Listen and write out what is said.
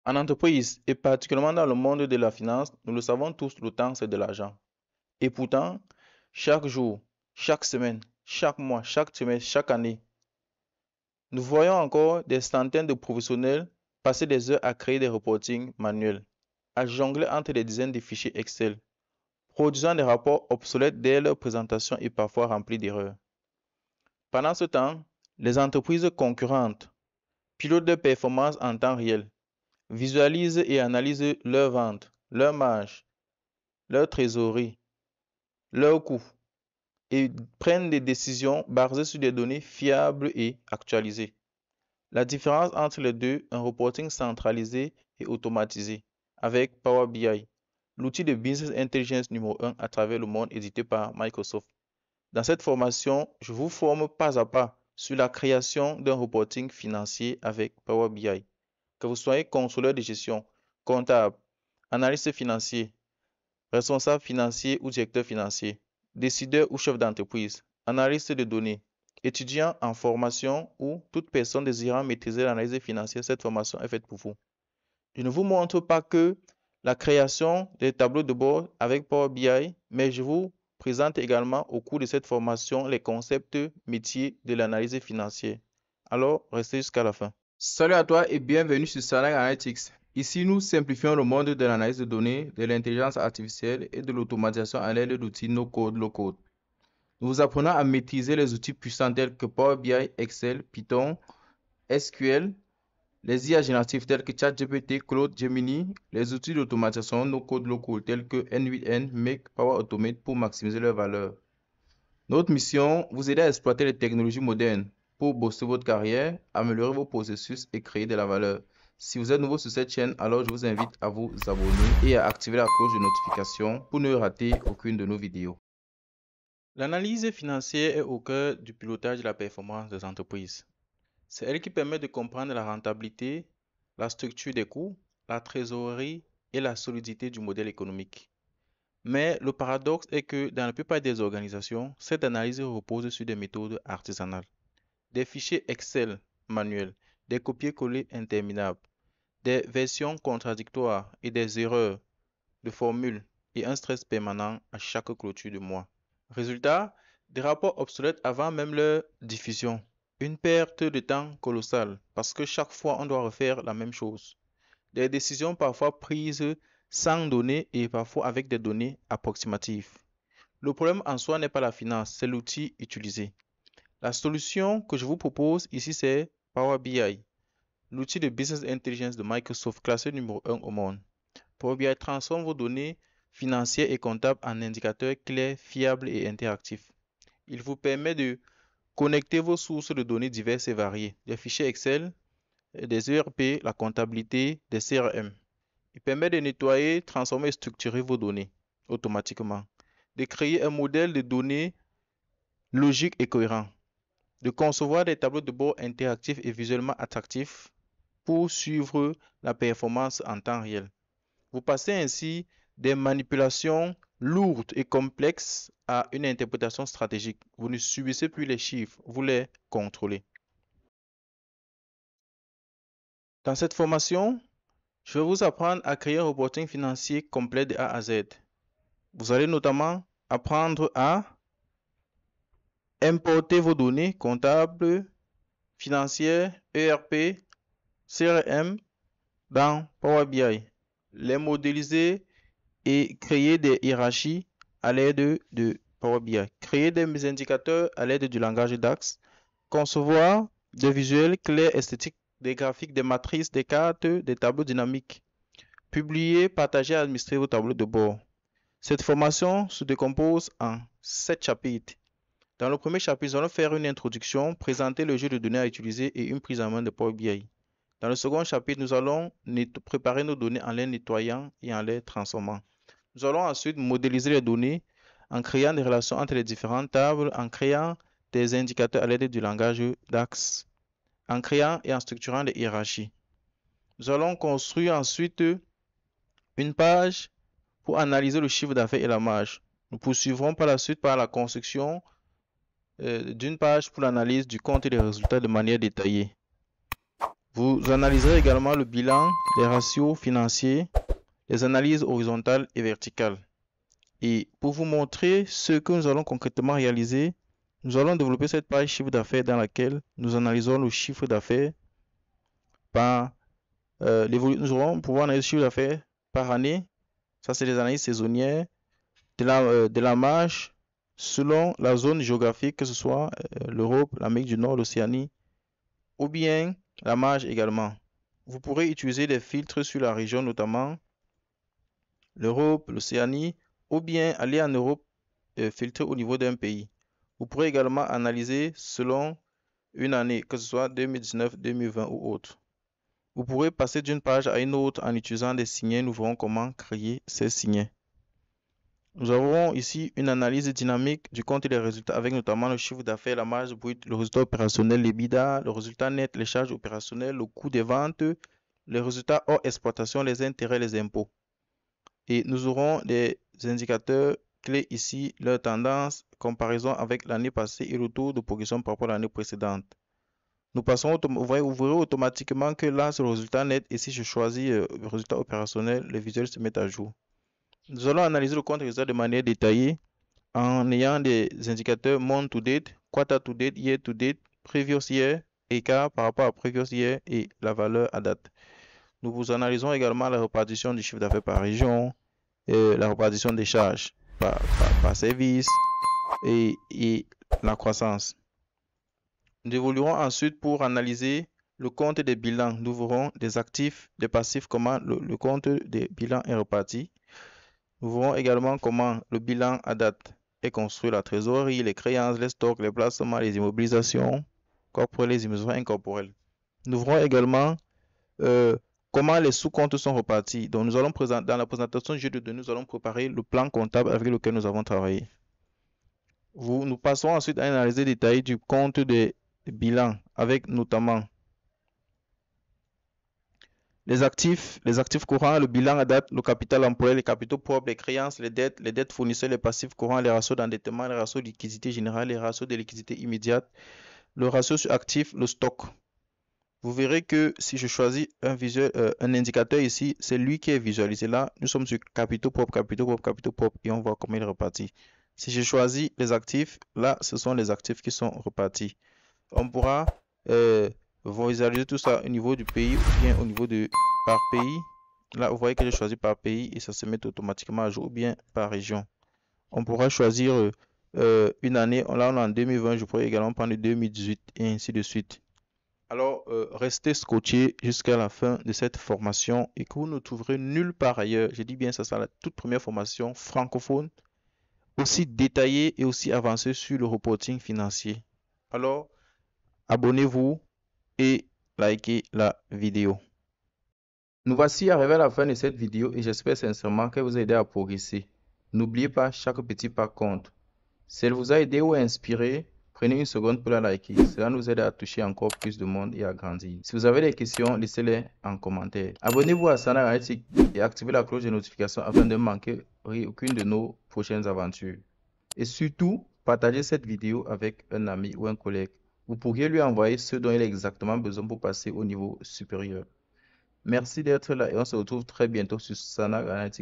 En entreprise, et particulièrement dans le monde de la finance, nous le savons tous, le temps, c'est de l'argent. Et pourtant, chaque jour, chaque semaine, chaque mois, chaque trimestre, chaque année, nous voyons encore des centaines de professionnels passer des heures à créer des reportings manuels, à jongler entre des dizaines de fichiers Excel, produisant des rapports obsolètes dès leur présentation et parfois remplis d'erreurs. Pendant ce temps, les entreprises concurrentes pilotent leurs performances en temps réel, visualisent et analysent leurs ventes, leurs marges, leur trésorerie, leurs coûts et prennent des décisions basées sur des données fiables et actualisées. La différence entre les deux, un reporting centralisé et automatisé avec Power BI, l'outil de business intelligence numéro 1 à travers le monde édité par Microsoft. Dans cette formation, je vous forme pas à pas sur la création d'un reporting financier avec Power BI. Que vous soyez contrôleur de gestion, comptable, analyste financier, responsable financier ou directeur financier, décideur ou chef d'entreprise, analyste de données, étudiant en formation ou toute personne désirant maîtriser l'analyse financière, cette formation est faite pour vous. Je ne vous montre pas que la création des tableaux de bord avec Power BI, mais je vous présente également au cours de cette formation les concepts métiers de l'analyse financière. Alors, restez jusqu'à la fin. Salut à toi et bienvenue sur Salaire Analytics. Ici, nous simplifions le monde de l'analyse de données, de l'intelligence artificielle et de l'automatisation à l'aide d'outils no-code, low-code. Nous vous apprenons à maîtriser les outils puissants tels que Power BI, Excel, Python, SQL, les IA génératifs tels que ChatGPT, Claude, Gemini, les outils d'automatisation no-code, low-code tels que N8N, Make, Power Automate pour maximiser leur valeur. Notre mission, vous aider à exploiter les technologies modernes pour booster votre carrière, améliorer vos processus et créer de la valeur. Si vous êtes nouveau sur cette chaîne, alors je vous invite à vous abonner et à activer la cloche de notification pour ne rater aucune de nos vidéos. L'analyse financière est au cœur du pilotage de la performance des entreprises. C'est elle qui permet de comprendre la rentabilité, la structure des coûts, la trésorerie et la solidité du modèle économique. Mais le paradoxe est que dans la plupart des organisations, cette analyse repose sur des méthodes artisanales. Des fichiers Excel manuels, des copier-coller interminables, des versions contradictoires et des erreurs de formules et un stress permanent à chaque clôture de mois. Résultat, des rapports obsolètes avant même leur diffusion. Une perte de temps colossale parce que chaque fois on doit refaire la même chose. Des décisions parfois prises sans données et parfois avec des données approximatives. Le problème en soi n'est pas la finance, c'est l'outil utilisé. La solution que je vous propose ici, c'est Power BI, l'outil de business intelligence de Microsoft classé numéro 1 au monde. Power BI transforme vos données financières et comptables en indicateurs clairs, fiables et interactifs. Il vous permet de connecter vos sources de données diverses et variées, des fichiers Excel, des ERP, la comptabilité, des CRM. Il permet de nettoyer, transformer et structurer vos données automatiquement, de créer un modèle de données logique et cohérent, de concevoir des tableaux de bord interactifs et visuellement attractifs pour suivre la performance en temps réel. Vous passez ainsi des manipulations lourdes et complexes à une interprétation stratégique. Vous ne subissez plus les chiffres, vous les contrôlez. Dans cette formation, je vais vous apprendre à créer un reporting financier complet de A à Z. Vous allez notamment apprendre à importer vos données comptables, financières, ERP, CRM dans Power BI, les modéliser et créer des hiérarchies à l'aide de Power BI, créer des indicateurs à l'aide du langage DAX, concevoir des visuels clairs, esthétiques, des graphiques, des matrices, des cartes, des tableaux dynamiques, publier, partager et administrer vos tableaux de bord. Cette formation se décompose en 7 chapitres. Dans le premier chapitre, nous allons faire une introduction, présenter le jeu de données à utiliser et une prise en main de Power BI. Dans le second chapitre, nous allons préparer nos données en les nettoyant et en les transformant. Nous allons ensuite modéliser les données en créant des relations entre les différentes tables, en créant des indicateurs à l'aide du langage DAX, en créant et en structurant des hiérarchies. Nous allons construire ensuite une page pour analyser le chiffre d'affaires et la marge. Nous poursuivrons par la suite par la construction d'une page pour l'analyse du compte et des résultats de manière détaillée. Vous analyserez également le bilan, les ratios financiers, les analyses horizontales et verticales. Et pour vous montrer ce que nous allons concrètement réaliser, nous allons développer cette page chiffre d'affaires dans laquelle nous analysons le chiffre d'affaires par nous allons pouvoir analyser le chiffre d'affaires par année. Ça, c'est les analyses saisonnières de la marge selon la zone géographique, que ce soit l'Europe, l'Amérique du Nord, l'Océanie, ou bien la marge également. Vous pourrez utiliser des filtres sur la région, notamment l'Europe, l'Océanie, ou bien aller en Europe, filtrer au niveau d'un pays. Vous pourrez également analyser selon une année, que ce soit 2019, 2020 ou autre. Vous pourrez passer d'une page à une autre en utilisant des signets. Nous verrons comment créer ces signets. Nous avons ici une analyse dynamique du compte et des résultats avec notamment le chiffre d'affaires, la marge brute, le résultat opérationnel, l'EBITDA, le résultat net, les charges opérationnelles, le coût des ventes, les résultats hors exploitation, les intérêts, les impôts. Et nous aurons des indicateurs clés ici, leur tendance, comparaison avec l'année passée et le taux de progression par rapport à l'année précédente. Nous passons, vous verrez automatiquement que là, c'est le résultat net. Et si je choisis le résultat opérationnel, les visuels se mettent à jour. Nous allons analyser le compte résultat de manière détaillée en ayant des indicateurs month to date, quarter to date, year to date, previous year, écart par rapport à previous year et la valeur à date. Nous vous analysons également la répartition du chiffre d'affaires par région, la répartition des charges par service et la croissance. Nous évoluerons ensuite pour analyser le compte des bilans. Nous verrons des actifs, des passifs, comment le compte des bilans est reparti. Nous verrons également comment le bilan à date est construit, la trésorerie, les créances, les stocks, les placements, les immobilisations, corporelles, les immobilisations incorporelles. Nous verrons également comment les sous-comptes sont repartis. Donc, nous allons dans la présentation du jeu de données, nous allons préparer le plan comptable avec lequel nous avons travaillé. Nous passons ensuite à analyser détaillée du compte des bilans avec notamment les actifs courants, le bilan à date, le capital employé, les capitaux propres, les créances, les dettes fournisseurs, les passifs courants, les ratios d'endettement, les ratios de liquidité générale, les ratios de liquidité immédiate, le ratio sur actif, le stock. Vous verrez que si je choisis un indicateur ici, c'est lui qui est visualisé. Là, nous sommes sur capitaux propres, et on voit comment il est reparti. Si je choisis les actifs, là, ce sont les actifs qui sont repartis. On pourra visualiser tout ça au niveau du pays ou bien au niveau de par pays. Là, vous voyez que j'ai choisi par pays et ça se met automatiquement à jour ou bien par région. On pourra choisir une année. Là, on est en 2020. Je pourrais également prendre 2018 et ainsi de suite. Alors, restez scotché jusqu'à la fin de cette formation et que vous ne trouverez nulle part ailleurs. Je dis bien, ça sera la toute première formation francophone, aussi détaillée et aussi avancée sur le reporting financier. Alors, abonnez-vous et likez la vidéo. Nous voici arrivés à la fin de cette vidéo et j'espère sincèrement qu'elle vous a aidé à progresser. N'oubliez pas, chaque petit pas compte. Si elle vous a aidé ou inspiré, prenez une seconde pour la liker. Cela nous aide à toucher encore plus de monde et à grandir. Si vous avez des questions, laissez-les en commentaire. Abonnez-vous à Sana Analytics et activez la cloche de notification afin de ne manquer aucune de nos prochaines aventures. Et surtout, partagez cette vidéo avec un ami ou un collègue. Vous pourriez lui envoyer ce dont il a exactement besoin pour passer au niveau supérieur. Merci d'être là et on se retrouve très bientôt sur Sana Analytics.